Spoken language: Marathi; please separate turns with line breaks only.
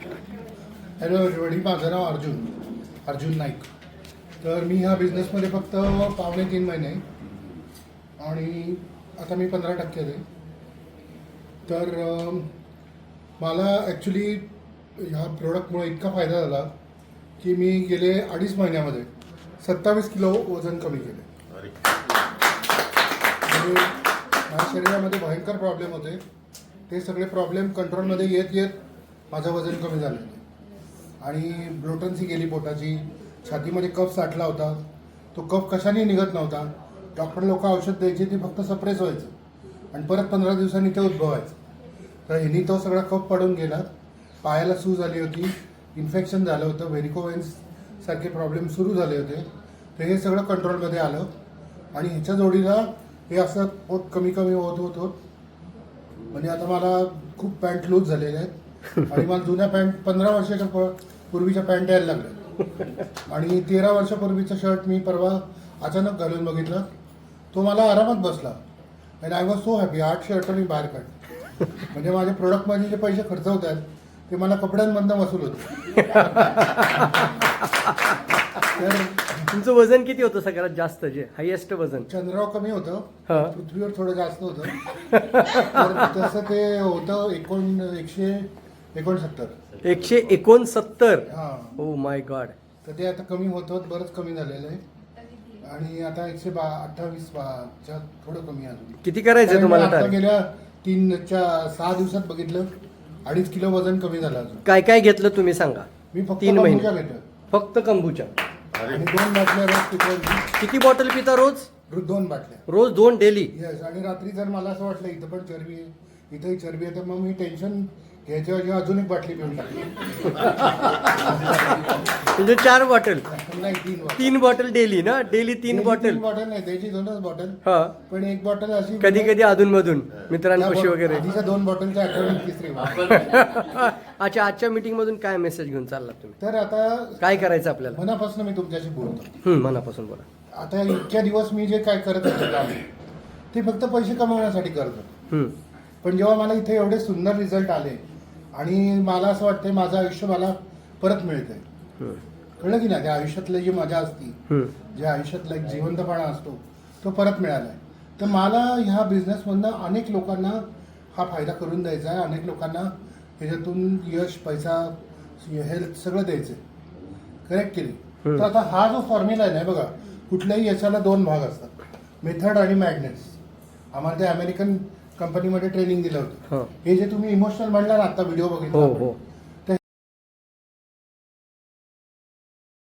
हॅलो एव्हरीबडी, माझं नाव अर्जुन नाईक. तर मी ह्या बिझनेसमध्ये फक्त 2.5 महिने आहे आणि आता मी 15% आहे. तर मला ॲक्च्युली ह्या प्रोडक्टमुळे इतका फायदा झाला की मी गेले 2.5 महिन्यामध्ये 27 किलो वजन कमी केले. म्हणजे माझ्या शरीरामध्ये भयंकर प्रॉब्लेम होते, ते सगळे प्रॉब्लेम कंट्रोलमध्ये येत येत माझं वजन कमी झालं आणि ब्लोटन्सी गेली पोटाची. छातीमध्ये कफ साठला होता, तो कफ कशाने निघत नव्हता. डॉक्टर लोक औषध द्यायचे, ते फक्त सप्रेस व्हायचं आणि परत 15 दिवसांनी ते उद्भवायचं. तर ह्यानी तो सगळा कफ पडून गेला. पायाला सूज आली होती, इन्फेक्शन झालं होतं, व्हेरिकोवेन्स सारखे प्रॉब्लेम सुरू झाले होते. तर हे सगळं कंट्रोलमध्ये आलं आणि ह्याच्या जोडीला हे असं पोट कमी होत म्हणजे आता मला खूप पॅन्ट लूज झालेले आहेत आणि मला जुन्या पॅन्ट 15 वर्षाच्या पूर्वीच्या पॅन्ट यायला लागल्या आणि 13 वर्षापूर्वीचा शर्ट मी परवा अचानक घालून बघितलं, तो मला आरामात बसला and I was so happy. 8 shirt मी बाहेर काढले. म्हणजे माझ्या प्रोडक्टमध्ये जे पैसे खर्च होत आहेत ते मला कपड्यांमधनं वसूल होते. तर
तुमचं वजन किती होतं सगळ्यात जास्त, जे हायेस्ट वजन?
चंद्राव कमी होतं,
हा.
पृथ्वीवर थोडं जास्त होतं. तर तसं ते होतं 169.
169.
हां,
ओ माय गॉड.
तर ते आता कमी होत बरंच कमी झालेलं आहे आणि आता 128च्या थोडं कमी अजून.
किती करायचं तुम्हाला
आता
टार्गेट?
गेल्या 6 दिवसात बघितलं 2.5 किलो वजन कमी झालं अजून.
काय काय घेतलं तुम्ही सांगा.
मी फक्त
3 महिने
कंबुचा घेतलं
फक्त कंबूचा.
आणि 2 बाटल्या रोज पितो.
किती बॉटल पिता रोज?
2 बाटल्या
रोज 2 डेली?
येस. आणि रात्री जर मला असं वाटलं इथं पण चरबी आहे, इथंही चरबी आहे, तर मग मी टेन्शन घ्यायच्या ऐवजी अजून एक बाटली पिऊन टाकली.
म्हणजे 4 बॉटल?
नाही, 3
3 बॉटल डेली ना? Daily 3 bottle?
3 बॉटल नाही, त्याची 2च बॉटल.
हा.
पण एक बॉटल अशी
कधी कधी अधून मधून मित्रांपाशी वगैरे.
आधीच्या 2 बॉटलच्या आठवण तिसरी बॉटल.
अच्छा, आजच्या मीटिंग मधून काय मेसेज घेऊन चाललात तुम्ही?
तर आता
काय करायचं आपल्याला?
मनापासून मी तुमच्याशी बोलतो.
मनापासून बोला.
आता इतक्या दिवस मी जे काय करत होतो काम, ते फक्त पैसे कमवण्यासाठी करतो. पण जेव्हा मला इथे एवढे सुंदर रिझल्ट आले आणि मला असं वाटतंय माझं आयुष्य मला परत मिळतंय. कळलं की नाही? त्या आयुष्यातली जी मजा असती, ज्या आयुष्यातला एक जिवंतपणा असतो, तो परत मिळाला आहे. तर मला ह्या बिझनेसमधनं अनेक लोकांना हा फायदा करून द्यायचा आहे. अनेक लोकांना ह्याच्यातून यश, पैसा, हेल्थ सगळं द्यायचं आहे. करेक्ट केली. तर आता हा जो फॉर्म्युला आहे ना, बघा, कुठल्याही यशाला 2 भाग असतात, मेथड आणि मॅडनेस. आम्हाला ते अमेरिकन कंपनीमध्ये ट्रेनिंग दिलं होतं. हे जे तुम्ही इमोशनल म्हणला ना, आता व्हिडिओ बघितला,